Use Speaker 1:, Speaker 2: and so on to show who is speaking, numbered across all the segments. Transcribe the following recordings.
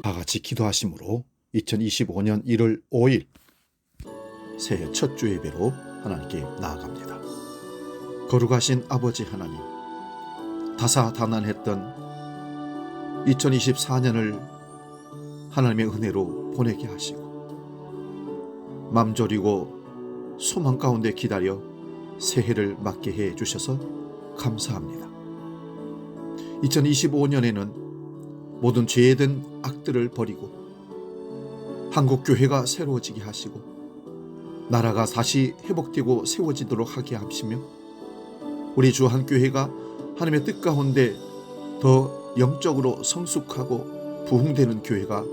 Speaker 1: 다 같이 기도하심으로 2025년 1월 5일 새해 첫 주 예배로 하나님께 나아갑니다. 거룩하신 아버지 하나님, 다사다난했던 2024년을 하나님의 은혜로 보내게 하시고 맘 졸이고 소망 가운데 기다려 새해를 맞게 해 주셔서 감사합니다. 2025년에는 모든 죄된 악들을 버리고 한국교회가 새로워지게 하시고 나라가 다시 회복되고 세워지도록 하게 하시며 우리 주 한교회가 하나님의 뜻 가운데 더 영적으로 성숙하고 부흥되는 교회가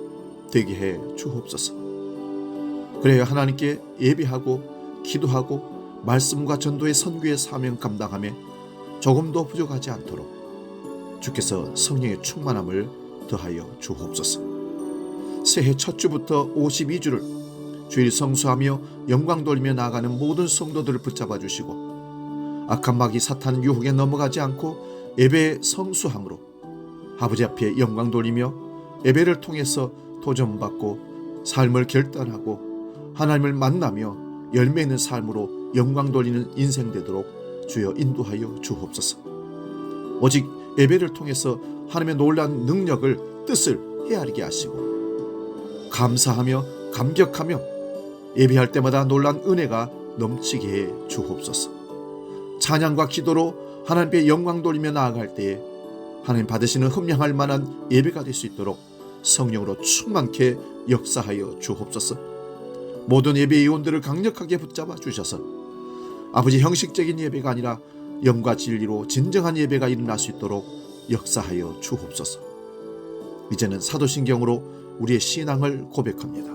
Speaker 1: 되게 해 주옵소서. 그래야 하나님께 예배하고 기도하고 말씀과 전도의 선교의 사명 감당함에 조금도 부족하지 않도록 주께서 성령의 충만함을 더하여 주옵소서. 새해 첫 주부터 52주를 주일 성수하며 영광 돌리며 나아가는 모든 성도들을 붙잡아 주시고 악한 마귀 사탄 유혹에 넘어가지 않고 예배의 성수함으로 아버지 앞에 영광 돌리며 예배를 통해서 도전받고 삶을 결단하고 하나님을 만나며 열매 있는 삶으로 영광 돌리는 인생 되도록 주여 인도하여 주옵소서. 오직 예배를 통해서 하나님의 놀라운 능력을 뜻을 헤아리게 하시고 감사하며 감격하며 예배할 때마다 놀라운 은혜가 넘치게 해 주옵소서. 찬양과 기도로 하나님께 영광 돌리며 나아갈 때에 하나님 받으시는 흠양할 만한 예배가 될 수 있도록 성령으로 충만케 역사하여 주옵소서. 모든 예배 요원들을 강력하게 붙잡아 주셔서 아버지 형식적인 예배가 아니라 영과 진리로 진정한 예배가 일어날 수 있도록 역사하여 주옵소서. 이제는 사도신경으로 우리의 신앙을 고백합니다.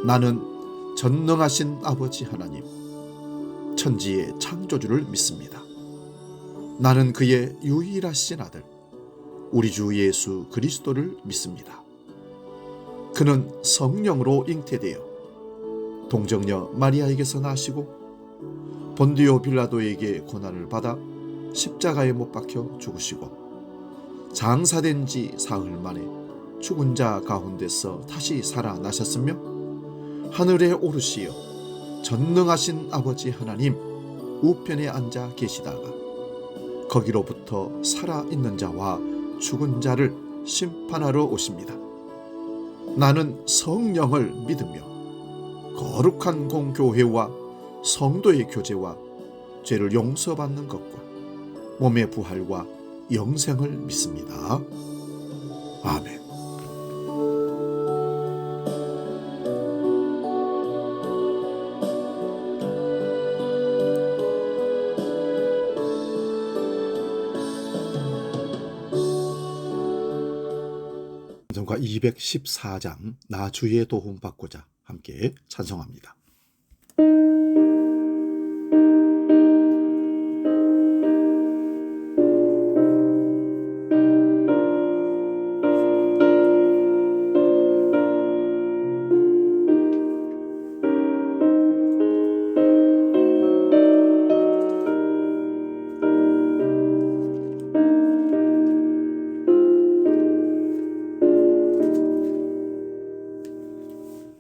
Speaker 1: 나는 전능하신 아버지 하나님, 천지의 창조주를 믿습니다. 나는 그의 유일하신 아들, 우리 주 예수 그리스도를 믿습니다. 그는 성령으로 잉태되어 동정녀 마리아에게서 나시고 본디오 빌라도에게 고난을 받아 십자가에 못 박혀 죽으시고 장사된 지 사흘 만에 죽은 자 가운데서 다시 살아나셨으며 하늘에 오르시어 전능하신 아버지 하나님 우편에 앉아 계시다가 거기로부터 살아있는 자와 죽은 자를 심판하러 오십니다. 나는 성령을 믿으며 거룩한 공교회와 성도의 교제와 죄를 용서받는 것과 몸의 부활과 영생을 믿습니다. 아멘. 찬송가 214장 나 주의 도움 받고자 함께 찬송합니다.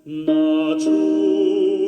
Speaker 2: 나 주의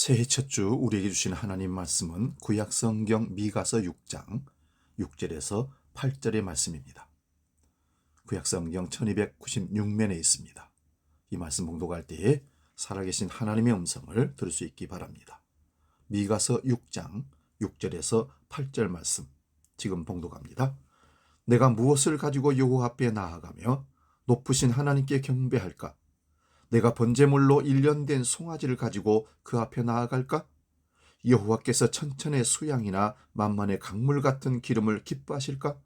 Speaker 1: 새해 첫 주 우리에게 주신 하나님 말씀은 구약성경 미가서 6장 6절에서 8절의 말씀입니다. 구약성경 1296면에 있습니다. 이 말씀 봉독할 때에 살아계신 하나님의 음성을 들을 수 있기 바랍니다. 미가서 6장 6절에서 8절 말씀 지금 봉독합니다. 내가 무엇을 가지고 여호와 앞에 나아가며 높으신 하나님께 경배할까? 내가 번제물로 일련된 송아지를 가지고 그 앞에 나아갈까? 여호와께서 천천의 수양이나 만만의 강물 같은 기름을 기뻐하실까?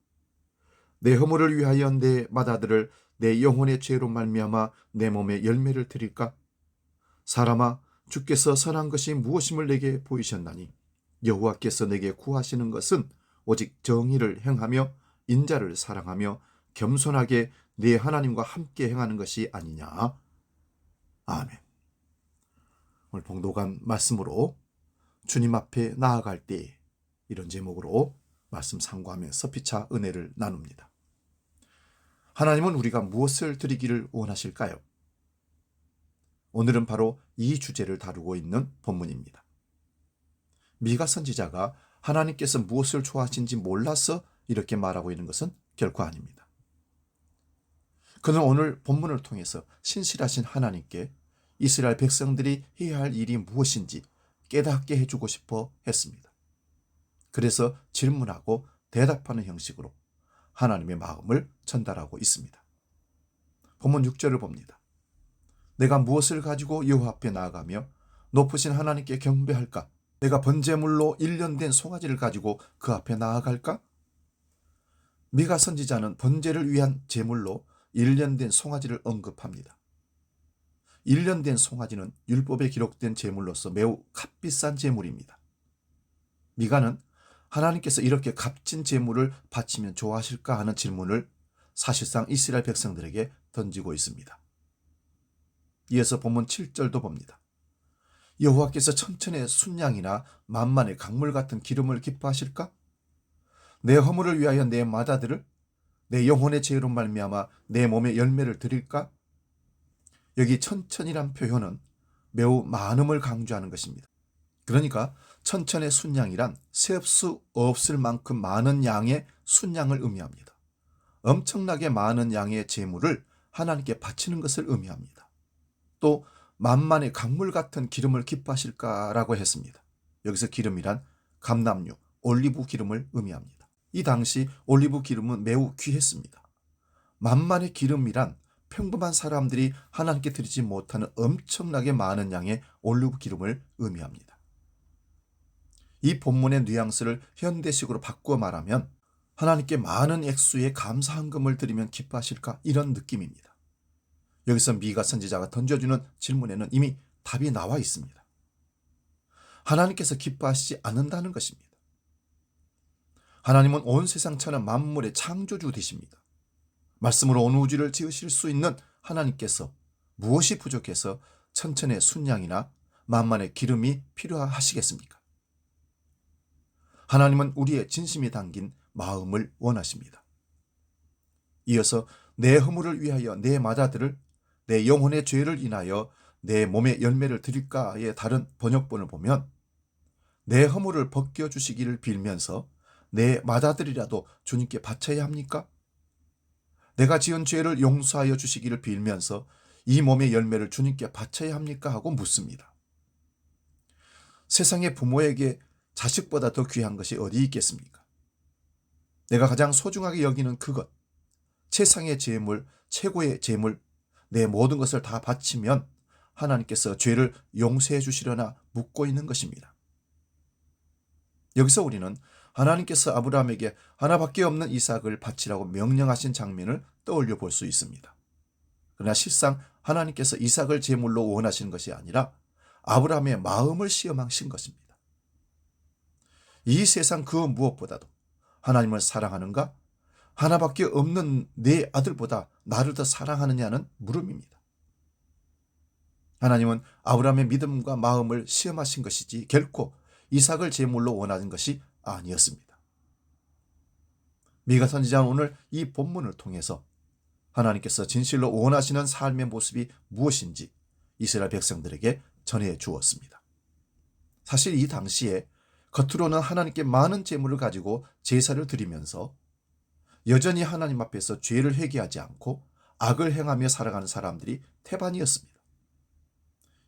Speaker 1: 내 허물을 위하여 내 맏아들을 내 영혼의 죄로 말미암아 내 몸에 열매를 드릴까? 사람아, 주께서 선한 것이 무엇임을 내게 보이셨나니 여호와께서 내게 구하시는 것은 오직 정의를 행하며 인자를 사랑하며 겸손하게 네 하나님과 함께 행하는 것이 아니냐. 아멘. 오늘 봉독한 말씀으로 주님 앞에 나아갈 때 이런 제목으로 말씀 상고하면서 피차 은혜를 나눕니다. 하나님은 우리가 무엇을 드리기를 원하실까요? 오늘은 바로 이 주제를 다루고 있는 본문입니다. 미가 선지자가 하나님께서 무엇을 좋아하신지 몰라서 이렇게 말하고 있는 것은 결코 아닙니다. 그는 오늘 본문을 통해서 신실하신 하나님께 이스라엘 백성들이 해야 할 일이 무엇인지 깨닫게 해주고 싶어 했습니다. 그래서 질문하고 대답하는 형식으로 하나님의 마음을 전달하고 있습니다. 본문 6절을 봅니다. 내가 무엇을 가지고 여호와 앞에 나아가며 높으신 하나님께 경배할까? 내가 번제물로 일련된 송아지를 가지고 그 앞에 나아갈까? 미가 선지자는 번제를 위한 제물로 일련된 송아지를 언급합니다. 일련된 송아지는 율법에 기록된 제물로서 매우 값비싼 제물입니다. 미가는 하나님께서 이렇게 값진 제물을 바치면 좋아하실까 하는 질문을 사실상 이스라엘 백성들에게 던지고 있습니다. 이어서 본문 7절도 봅니다. 여호와께서 천천의 순양이나 만만의 강물 같은 기름을 기뻐하실까? 내 허물을 위하여 내 맏아들을 내 영혼의 죄로 말미암아 내 몸에 열매를 드릴까? 여기 천천이란 표현은 매우 많음을 강조하는 것입니다. 그러니까 천천의 순양이란 셀 수 없을 만큼 많은 양의 순양을 의미합니다. 엄청나게 많은 양의 제물을 하나님께 바치는 것을 의미합니다. 또 만만의 강물 같은 기름을 기뻐하실까라고 했습니다. 여기서 기름이란 감람류, 올리브 기름을 의미합니다. 이 당시 올리브 기름은 매우 귀했습니다. 만만의 기름이란 평범한 사람들이 하나님께 드리지 못하는 엄청나게 많은 양의 올리브 기름을 의미합니다. 이 본문의 뉘앙스를 현대식으로 바꾸어 말하면 하나님께 많은 액수의 감사헌금을 드리면 기뻐하실까? 이런 느낌입니다. 여기서 미가 선지자가 던져주는 질문에는 이미 답이 나와 있습니다. 하나님께서 기뻐하시지 않는다는 것입니다. 하나님은 온 세상 천하 만물의 창조주 되십니다. 말씀으로 온 우주를 지으실 수 있는 하나님께서 무엇이 부족해서 천천의 순양이나 만만의 기름이 필요하시겠습니까? 하나님은 우리의 진심이 담긴 마음을 원하십니다. 이어서 내 허물을 위하여 내 맏아들을 내 영혼의 죄를 인하여 내 몸에 열매를 드릴까의 다른 번역본을 보면 내 허물을 벗겨주시기를 빌면서 내 맏아들이라도 주님께 바쳐야 합니까? 내가 지은 죄를 용서하여 주시기를 빌면서 이 몸의 열매를 주님께 바쳐야 합니까? 하고 묻습니다. 세상의 부모에게 자식보다 더 귀한 것이 어디 있겠습니까? 내가 가장 소중하게 여기는 그것, 최상의 제물, 최고의 제물, 내 모든 것을 다 바치면 하나님께서 죄를 용서해 주시려나 묻고 있는 것입니다. 여기서 우리는 하나님께서 아브라함에게 하나밖에 없는 이삭을 바치라고 명령하신 장면을 떠올려 볼 수 있습니다. 그러나 실상 하나님께서 이삭을 제물로 원하시는 것이 아니라 아브라함의 마음을 시험하신 것입니다. 이 세상 그 무엇보다도 하나님을 사랑하는가? 하나밖에 없는 내 아들보다 나를 더 사랑하느냐는 물음입니다. 하나님은 아브라함의 믿음과 마음을 시험하신 것이지 결코 이삭을 제물로 원하는 것이 아니었습니다. 미가 선지자는 오늘 이 본문을 통해서 하나님께서 진실로 원하시는 삶의 모습이 무엇인지 이스라엘 백성들에게 전해 주었습니다. 사실 이 당시에 겉으로는 하나님께 많은 재물을 가지고 제사를 드리면서 여전히 하나님 앞에서 죄를 회개하지 않고 악을 행하며 살아가는 사람들이 태반이었습니다.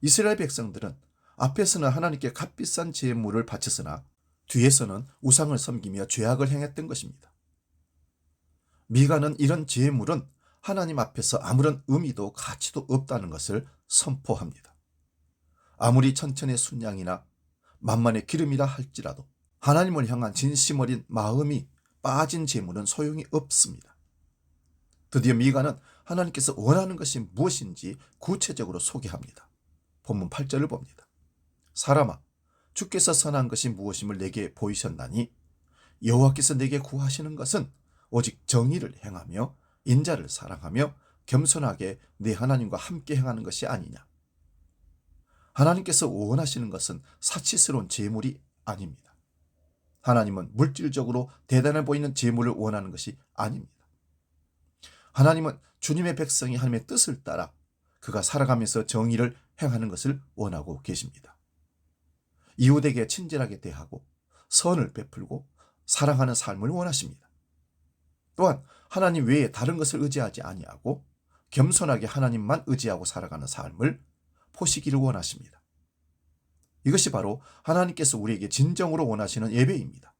Speaker 1: 이스라엘 백성들은 앞에서는 하나님께 값비싼 제물을 바쳤으나 뒤에서는 우상을 섬기며 죄악을 행했던 것입니다. 미가는 이런 제물은 하나님 앞에서 아무런 의미도 가치도 없다는 것을 선포합니다. 아무리 천천의 순양이나 만만의 기름이라 할지라도 하나님을 향한 진심 어린 마음이 빠진 제물은 소용이 없습니다. 드디어 미가는 하나님께서 원하는 것이 무엇인지 구체적으로 소개합니다. 본문 8절을 봅니다. 사람아, 주께서 선한 것이 무엇임을 내게 보이셨나니 여호와께서 내게 구하시는 것은 오직 정의를 행하며 인자를 사랑하며 겸손하게 내 하나님과 함께 행하는 것이 아니냐. 하나님께서 원하시는 것은 사치스러운 제물이 아닙니다. 하나님은 물질적으로 대단해 보이는 제물을 원하는 것이 아닙니다. 하나님은 주님의 백성이 하나님의 뜻을 따라 그가 살아가면서 정의를 행하는 것을 원하고 계십니다. 이웃에게 친절하게 대하고 선을 베풀고 사랑하는 삶을 원하십니다. 또한 하나님 외에 다른 것을 의지하지 아니하고 겸손하게 하나님만 의지하고 살아가는 삶을 포시기를 원하십니다. 이것이 바로 하나님께서 우리에게 진정으로 원하시는 예배입니다.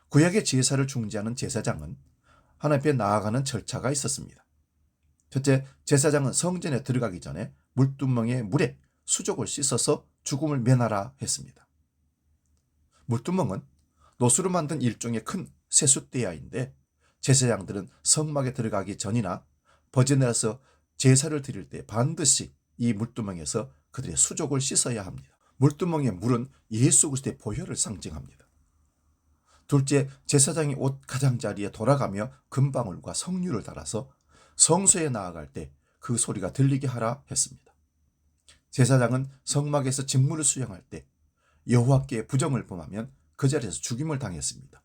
Speaker 1: 구약의 제사를 중지하는 제사장은 하나님 앞에 나아가는 절차가 있었습니다. 첫째, 제사장은 성전에 들어가기 전에 물두멍에 물에 수족을 씻어서 죽음을 면하라 했습니다. 물두멍은 노수로 만든 일종의 큰 세숫대야인데 제사장들은 성막에 들어가기 전이나 버전에서 제사를 드릴 때 반드시 이 물두멍에서 그들의 수족을 씻어야 합니다. 물두멍의 물은 예수 그리스도의 보혈을 상징합니다. 둘째, 제사장이 옷 가장자리에 돌아가며 금방울과 성류를 달아서 성소에 나아갈 때 그 소리가 들리게 하라 했습니다. 제사장은 성막에서 직무를 수행할 때 여호와께 부정을 범하면 그 자리에서 죽임을 당했습니다.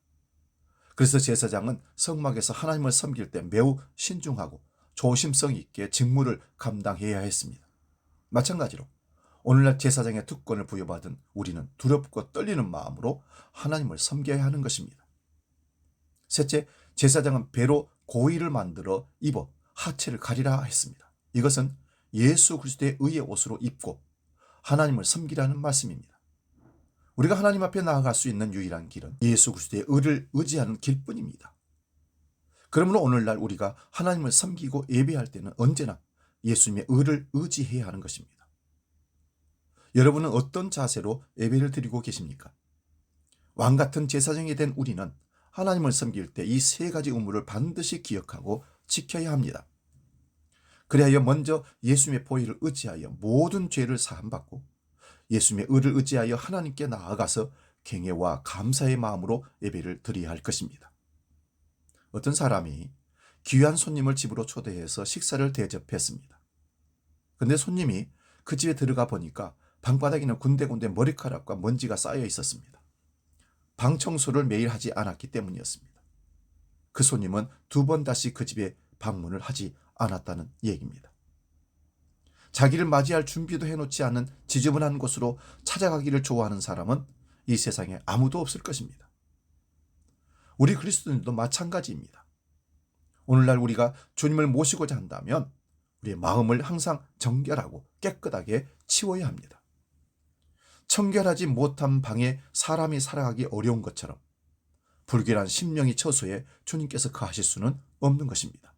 Speaker 1: 그래서 제사장은 성막에서 하나님을 섬길 때 매우 신중하고 조심성 있게 직무를 감당해야 했습니다. 마찬가지로 오늘날 제사장의 특권을 부여받은 우리는 두렵고 떨리는 마음으로 하나님을 섬겨야 하는 것입니다. 셋째, 제사장은 배로 고의를 만들어 입어 하체를 가리라 했습니다. 이것은 예수 그리스도의 의의 옷으로 입고 하나님을 섬기라는 말씀입니다. 우리가 하나님 앞에 나아갈 수 있는 유일한 길은 예수 그리스도의 의를 의지하는 길뿐입니다. 그러므로 오늘날 우리가 하나님을 섬기고 예배할 때는 언제나 예수님의 의를 의지해야 하는 것입니다. 여러분은 어떤 자세로 예배를 드리고 계십니까? 왕같은 제사장이 된 우리는 하나님을 섬길 때 이 세 가지 의무를 반드시 기억하고 지켜야 합니다. 그리하여 먼저 예수님의 보혈을 의지하여 모든 죄를 사함받고 예수님의 의를 의지하여 하나님께 나아가서 경외와 감사의 마음으로 예배를 드려야 할 것입니다. 어떤 사람이 귀한 손님을 집으로 초대해서 식사를 대접했습니다. 그런데 손님이 그 집에 들어가 보니까 방바닥에는 군데군데 머리카락과 먼지가 쌓여 있었습니다. 방 청소를 매일 하지 않았기 때문이었습니다. 그 손님은 2번 다시 그 집에 방문을 하지 않았다는 얘기입니다. 자기를 맞이할 준비도 해놓지 않은 지저분한 곳으로 찾아가기를 좋아하는 사람은 이 세상에 아무도 없을 것입니다. 우리 그리스도인도 마찬가지입니다. 오늘날 우리가 주님을 모시고자 한다면 우리의 마음을 항상 정결하고 깨끗하게 치워야 합니다. 청결하지 못한 방에 사람이 살아가기 어려운 것처럼 불결한 심령이 처소에 주님께서 거하실 수는 없는 것입니다.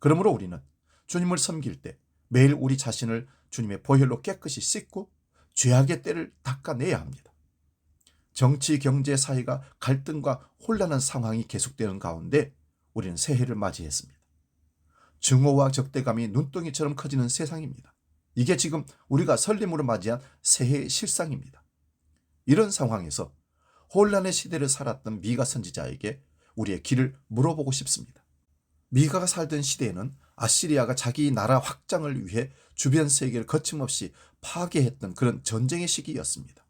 Speaker 1: 그러므로 우리는 주님을 섬길 때 매일 우리 자신을 주님의 보혈로 깨끗이 씻고 죄악의 때를 닦아내야 합니다. 정치, 경제, 사회가 갈등과 혼란한 상황이 계속되는 가운데 우리는 새해를 맞이했습니다. 증오와 적대감이 눈덩이처럼 커지는 세상입니다. 이게 지금 우리가 설림으로 맞이한 새해의 실상입니다. 이런 상황에서 혼란의 시대를 살았던 미가 선지자에게 우리의 길을 물어보고 싶습니다. 미가가 살던 시대에는 아시리아가 자기 나라 확장을 위해 주변 세계를 거침없이 파괴했던 그런 전쟁의 시기였습니다.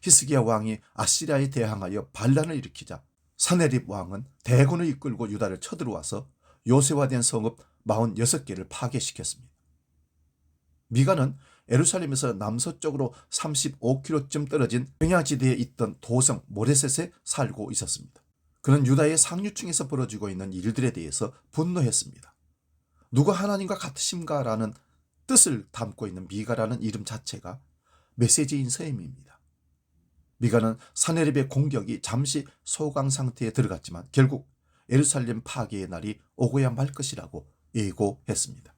Speaker 1: 히스기야 왕이 아시리아에 대항하여 반란을 일으키자 사네립 왕은 대군을 이끌고 유다를 쳐들어와서 요새화된 성읍 46개를 파괴시켰습니다. 미가는 예루살렘에서 남서쪽으로 35km쯤 떨어진 평야지대에 있던 도성 모레셋에 살고 있었습니다. 그는 유다의 상류층에서 벌어지고 있는 일들에 대해서 분노했습니다. 누가 하나님과 같으신가라는 뜻을 담고 있는 미가라는 이름 자체가 메시지인 셈입니다. 미가는 사네립의 공격이 잠시 소강 상태에 들어갔지만 결국 예루살렘 파괴의 날이 오고야 말 것이라고 예고했습니다.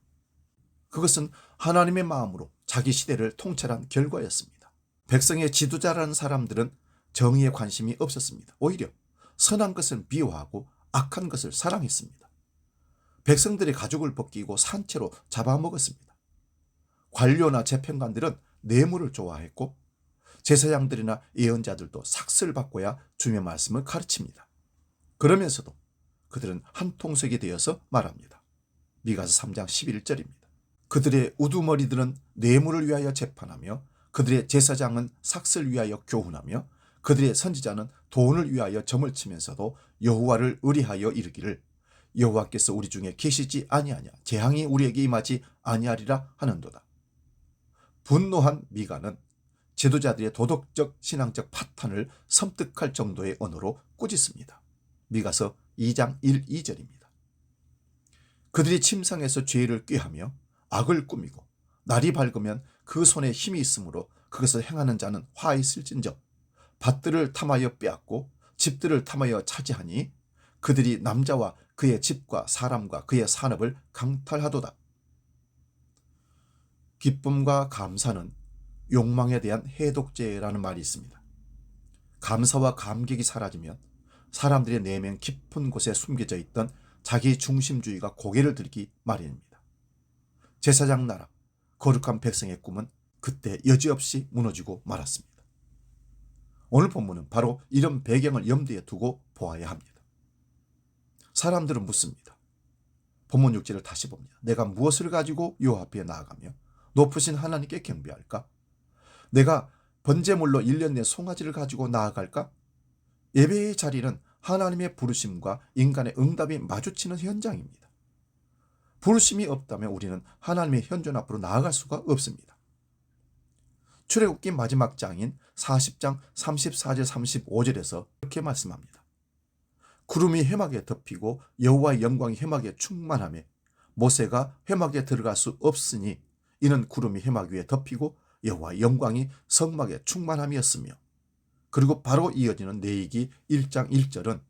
Speaker 1: 그것은 하나님의 마음으로 자기 시대를 통찰한 결과였습니다. 백성의 지도자라는 사람들은 정의에 관심이 없었습니다. 오히려 선한 것을 미워하고 악한 것을 사랑했습니다. 백성들의 가죽을 벗기고 산채로 잡아먹었습니다. 관료나 재판관들은 뇌물을 좋아했고 제사장들이나 예언자들도 삭슬 받고야 주의 말씀을 가르칩니다. 그러면서도 그들은 한 통속이 되어서 말합니다. 미가서 3장 11절입니다. 그들의 우두머리들은 뇌물을 위하여 재판하며 그들의 제사장은 삭슬 위하여 교훈하며 그들의 선지자는 돈을 위하여 점을 치면서도 여호와를 의뢰하여 이르기를 여호와께서 우리 중에 계시지 아니하냐 재앙이 우리에게 임하지 아니하리라 하는도다. 분노한 미가는 지도자들의 도덕적 신앙적 파탄을 섬뜩할 정도의 언어로 꾸짖습니다. 미가서 2장 1, 2절입니다. 그들이 침상에서 죄를 꾀하며 악을 꾸미고 날이 밝으면 그 손에 힘이 있으므로 그것을 행하는 자는 화 있을진저 밭들을 탐하여 빼앗고 집들을 탐하여 차지하니 그들이 남자와 그의 집과 사람과 그의 산업을 강탈하도다. 기쁨과 감사는 욕망에 대한 해독제라는 말이 있습니다. 감사와 감격이 사라지면 사람들의 내면 깊은 곳에 숨겨져 있던 자기 중심주의가 고개를 들기 마련입니다. 제사장 나라, 거룩한 백성의 꿈은 그때 여지없이 무너지고 말았습니다. 오늘 본문은 바로 이런 배경을 염두에 두고 보아야 합니다. 사람들은 묻습니다. 본문 6절을 다시 봅니다. 내가 무엇을 가지고 여호와 앞에 나아가며 높으신 하나님께 경배할까? 내가 번제물로 1년 내 송아지를 가지고 나아갈까? 예배의 자리는 하나님의 부르심과 인간의 응답이 마주치는 현장입니다. 부르심이 없다면 우리는 하나님의 현존 앞으로 나아갈 수가 없습니다. 출애굽기 마지막 장인 40장 34절 35절에서 이렇게 말씀합니다. 구름이 회막에 덮이고 여호와의 영광이 회막에 충만하며 모세가 회막에 들어갈 수 없으니 이는 구름이 회막 위에 덮이고 여호와의 영광이 성막에 충만함이었으며 그리고 바로 이어지는 레위기 1장 1절은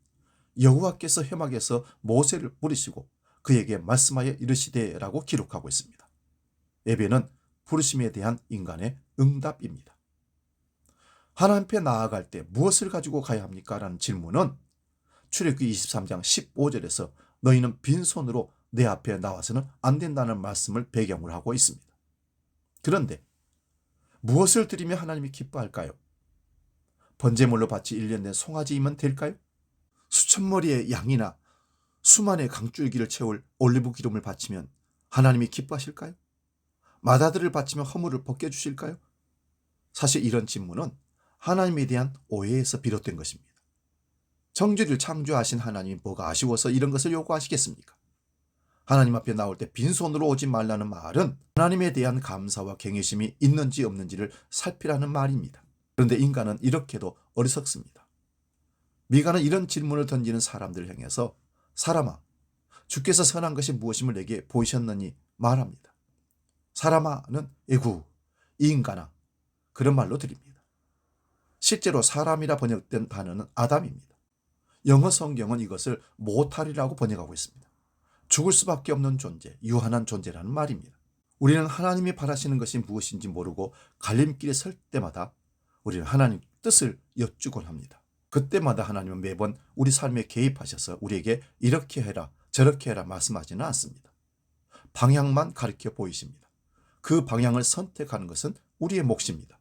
Speaker 1: 여호와께서 회막에서 모세를 부르시고 그에게 말씀하여 이르시되라고 기록하고 있습니다. 예배는 부르심에 대한 인간의 응답입니다. 하나님 앞에 나아갈 때 무엇을 가지고 가야 합니까? 라는 질문은 출애굽기 23장 15절에서 너희는 빈손으로 내 앞에 나와서는 안 된다는 말씀을 배경으로 하고 있습니다. 그런데 무엇을 드리며 하나님이 기뻐할까요? 번제물로 바치 1년 된 송아지이면 될까요? 수천 머리의 양이나 수만의 강줄기를 채울 올리브 기름을 바치면 하나님이 기뻐하실까요? 마다들을 바치면 허물을 벗겨주실까요? 사실 이런 질문은 하나님에 대한 오해에서 비롯된 것입니다. 정죄를 창조하신 하나님이 뭐가 아쉬워서 이런 것을 요구하시겠습니까? 하나님 앞에 나올 때 빈손으로 오지 말라는 말은 하나님에 대한 감사와 경외심이 있는지 없는지를 살피라는 말입니다. 그런데 인간은 이렇게도 어리석습니다. 미가는 이런 질문을 던지는 사람들을 향해서 사람아, 주께서 선한 것이 무엇임을 내게 보이셨느니 말합니다. 사람아는 에구, 이 인간아 그런 말로 드립니다. 실제로 사람이라 번역된 단어는 아담입니다. 영어 성경은 이것을 모탈이라고 번역하고 있습니다. 죽을 수밖에 없는 존재, 유한한 존재라는 말입니다. 우리는 하나님이 바라시는 것이 무엇인지 모르고 갈림길에 설 때마다 우리는 하나님 뜻을 여쭈곤 합니다. 그때마다 하나님은 매번 우리 삶에 개입하셔서 우리에게 이렇게 해라 저렇게 해라 말씀하지는 않습니다. 방향만 가르쳐 보이십니다. 그 방향을 선택하는 것은 우리의 몫입니다.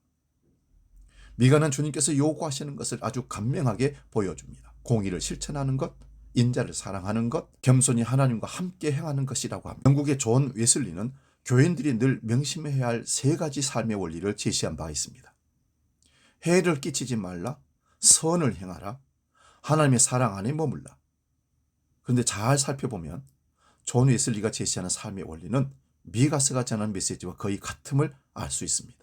Speaker 1: 미가는 주님께서 요구하시는 것을 아주 간명하게 보여줍니다. 공의를 실천하는 것, 인자를 사랑하는 것, 겸손히 하나님과 함께 행하는 것이라고 합니다. 영국의 존 웨슬리는 교인들이 늘 명심해야 할 3가지 삶의 원리를 제시한 바 있습니다. 해를 끼치지 말라, 선을 행하라, 하나님의 사랑 안에 머물라. 그런데 잘 살펴보면 존 웨슬리가 제시하는 삶의 원리는 미가서가 전하는 메시지와 거의 같음을 알 수 있습니다.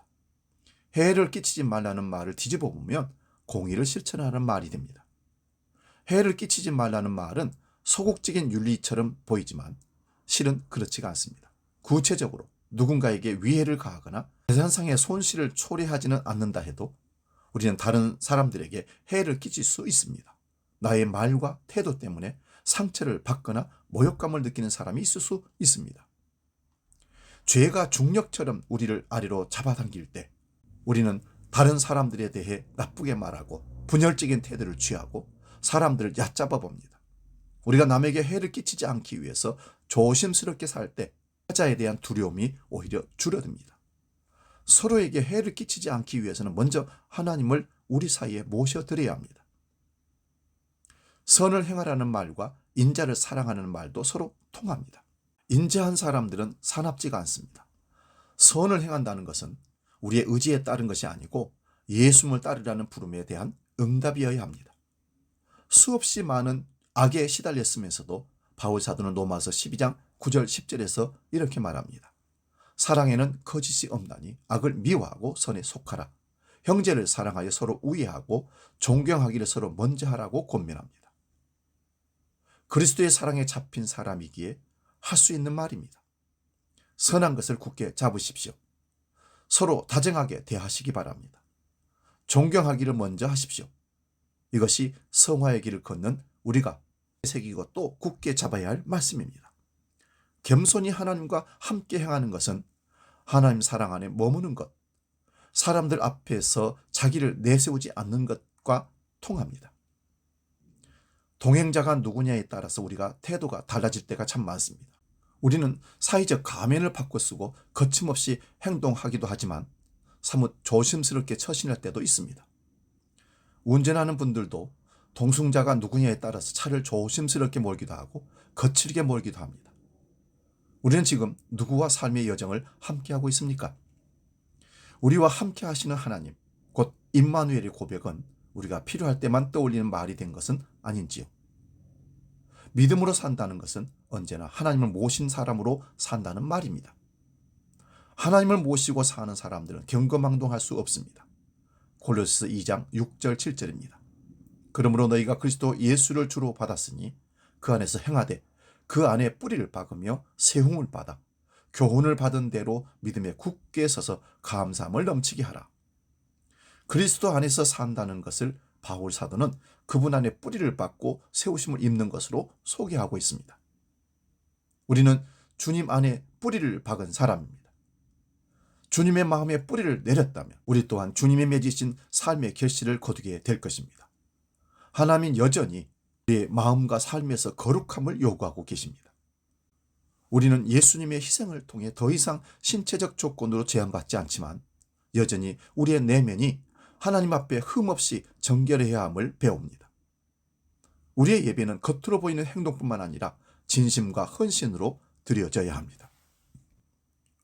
Speaker 1: 해를 끼치지 말라는 말을 뒤집어 보면 공의를 실천하는 말이 됩니다. 해를 끼치지 말라는 말은 소극적인 윤리처럼 보이지만 실은 그렇지가 않습니다. 구체적으로 누군가에게 위해를 가하거나 재산상의 손실을 초래하지는 않는다 해도 우리는 다른 사람들에게 해를 끼칠 수 있습니다. 나의 말과 태도 때문에 상처를 받거나 모욕감을 느끼는 사람이 있을 수 있습니다. 죄가 중력처럼 우리를 아래로 잡아당길 때 우리는 다른 사람들에 대해 나쁘게 말하고 분열적인 태도를 취하고 사람들을 얕잡아 봅니다. 우리가 남에게 해를 끼치지 않기 위해서 조심스럽게 살 때 타자에 대한 두려움이 오히려 줄어듭니다. 서로에게 해를 끼치지 않기 위해서는 먼저 하나님을 우리 사이에 모셔드려야 합니다. 선을 행하라는 말과 인자를 사랑하는 말도 서로 통합니다. 인자한 사람들은 사납지가 않습니다. 선을 행한다는 것은 우리의 의지에 따른 것이 아니고 예수님을 따르라는 부름에 대한 응답이어야 합니다. 수없이 많은 악에 시달렸으면서도 바울 사도는 로마서 12장 9절 10절에서 이렇게 말합니다. 사랑에는 거짓이 없나니 악을 미워하고 선에 속하라. 형제를 사랑하여 서로 우애하고 존경하기를 서로 먼저 하라고 권면합니다. 그리스도의 사랑에 잡힌 사람이기에 할 수 있는 말입니다. 선한 것을 굳게 잡으십시오. 서로 다정하게 대하시기 바랍니다. 존경하기를 먼저 하십시오. 이것이 성화의 길을 걷는 우리가 새기고 또 굳게 잡아야 할 말씀입니다. 겸손히 하나님과 함께 행하는 것은 하나님 사랑 안에 머무는 것, 사람들 앞에서 자기를 내세우지 않는 것과 통합니다. 동행자가 누구냐에 따라서 우리가 태도가 달라질 때가 참 많습니다. 우리는 사회적 가면을 바꿔 쓰고 거침없이 행동하기도 하지만 사뭇 조심스럽게 처신할 때도 있습니다. 운전하는 분들도 동승자가 누구냐에 따라서 차를 조심스럽게 몰기도 하고 거칠게 몰기도 합니다. 우리는 지금 누구와 삶의 여정을 함께하고 있습니까? 우리와 함께 하시는 하나님, 곧 임마누엘의 고백은 우리가 필요할 때만 떠올리는 말이 된 것은 아닌지요. 믿음으로 산다는 것은 언제나 하나님을 모신 사람으로 산다는 말입니다. 하나님을 모시고 사는 사람들은 경거망동할 수 없습니다. 골로새서 2장 6절 7절입니다. 그러므로 너희가 그리스도 예수를 주로 받았으니 그 안에서 행하되 그 안에 뿌리를 박으며 세움을 받아 교훈을 받은 대로 믿음에 굳게 서서 감사함을 넘치게 하라. 그리스도 안에서 산다는 것을 바울 사도는 그분 안에 뿌리를 박고 세우심을 입는 것으로 소개하고 있습니다. 우리는 주님 안에 뿌리를 박은 사람입니다. 주님의 마음에 뿌리를 내렸다면 우리 또한 주님의 맺으신 삶의 결실을 거두게 될 것입니다. 하나님은 여전히 우리의 마음과 삶에서 거룩함을 요구하고 계십니다. 우리는 예수님의 희생을 통해 더 이상 신체적 조건으로 제한받지 않지만 여전히 우리의 내면이 하나님 앞에 흠없이 정결해야 함을 배웁니다. 우리의 예배는 겉으로 보이는 행동뿐만 아니라 진심과 헌신으로 드려져야 합니다.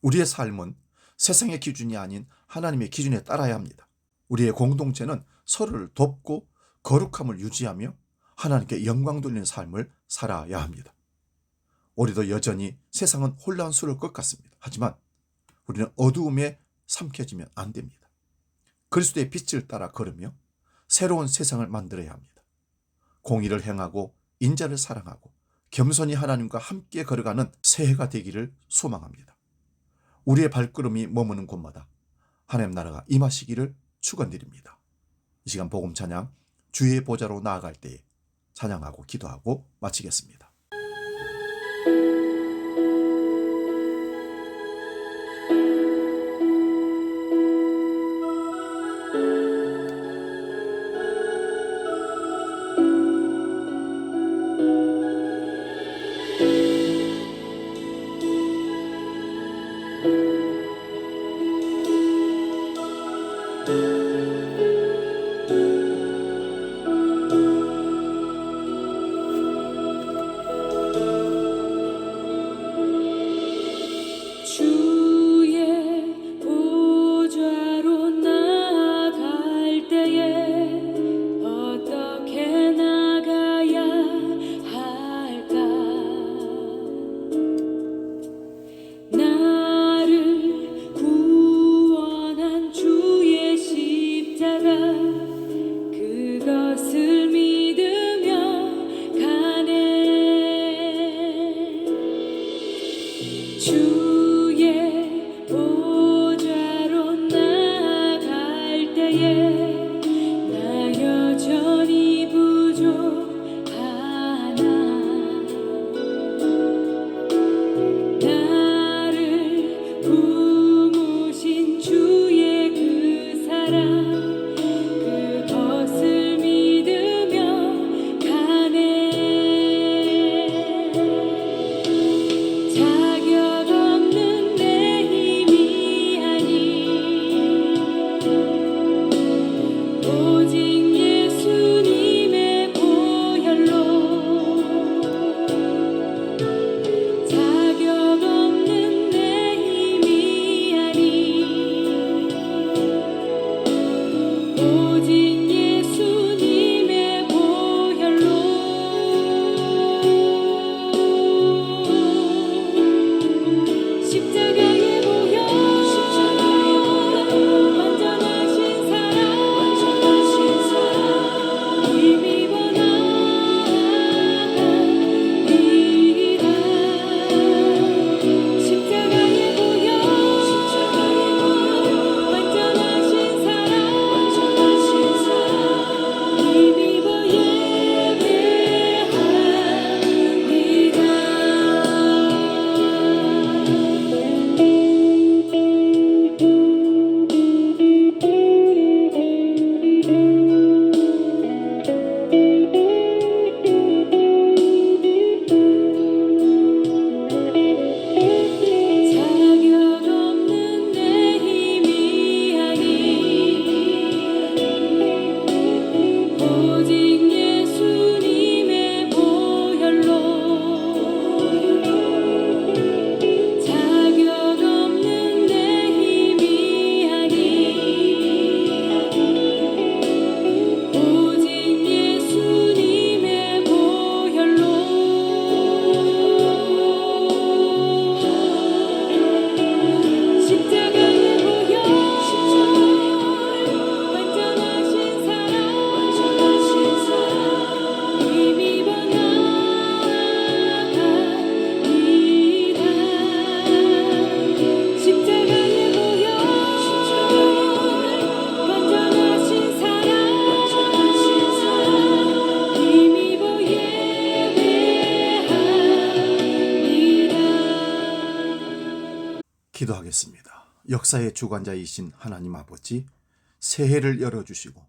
Speaker 1: 우리의 삶은 세상의 기준이 아닌 하나님의 기준에 따라야 합니다. 우리의 공동체는 서로를 돕고 거룩함을 유지하며 하나님께 영광 돌리는 삶을 살아야 합니다. 우리도 여전히 세상은 혼란스러울 것 같습니다. 하지만 우리는 어두움에 삼켜지면 안 됩니다. 그리스도의 빛을 따라 걸으며 새로운 세상을 만들어야 합니다. 공의를 행하고 인자를 사랑하고 겸손히 하나님과 함께 걸어가는 새해가 되기를 소망합니다. 우리의 발걸음이 머무는 곳마다 하나님 나라가 임하시기를 축원드립니다. 이 시간 복음 찬양 주의 보좌로 나아갈 때에 찬양하고 기도하고 마치겠습니다.
Speaker 2: 주의 보좌로 나아갈 때에 나 여전히 부족하나. 나를 품으신 주의 그 사랑, 그것을 믿으며 가네. 자격 없는 내 힘이 아닌 오직 예수님의 보혈로. 자격 없는 내 힘이 아닌 오직 예수님의 보혈로. 십자가의 보혈, 완전하신 사랑, 힘입어 나아가리라. 십자가의 보혈, 완전하신 사랑, 힘입어 자격 없는 내 힘이 아닌 오직 예수님의 보혈로. 자격 없는 내 힘이 아닌 오직 예수님의 보혈로. 십자가의 보혈, 완전하신 사랑, 힘입어 나아가리라. 십자가의 보혈, 완전하신 사랑, 힘입어 예배하리라.
Speaker 1: 기도하겠습니다. 역사의 주관자이신 하나님 아버지, 새해를 열어주시고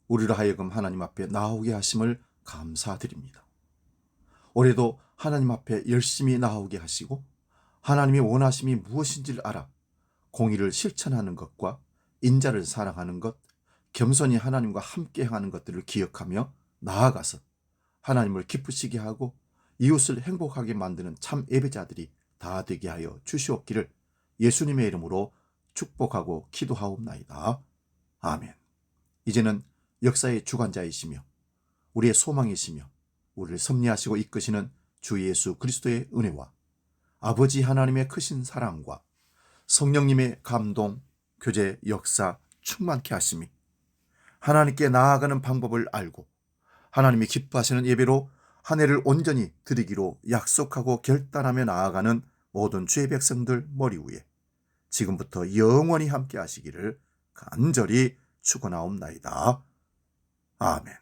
Speaker 1: 우리로 하여금 하나님 앞에 나오게 하심을 감사드립니다. 올해도 하나님 앞에 열심히 나오게 하시고 하나님의 원하심이 무엇인지를 알아 공의를 실천하는 것과 인자를 사랑하는 것, 겸손히 하나님과 함께 행하는 것들을 기억하며 나아가서 하나님을 기쁘시게 하고 이웃을 행복하게 만드는 참 예배자들이 다 되게 하여 주시옵기를 예수님의 이름으로 축복하고 기도하옵나이다. 아멘. 이제는 역사의 주관자이시며 우리의 소망이시며 우리를 섭리하시고 이끄시는 주 예수 그리스도의 은혜와 아버지 하나님의 크신 사랑과 성령님의 감동, 교제, 역사 충만케 하심이 하나님께 나아가는 방법을 알고 하나님이 기뻐하시는 예배로 한 해를 온전히 드리기로 약속하고 결단하며 나아가는 모든 주의 백성들 머리 위에 지금부터 영원히 함께 하시기를 간절히 축원하옵나이다. 아멘.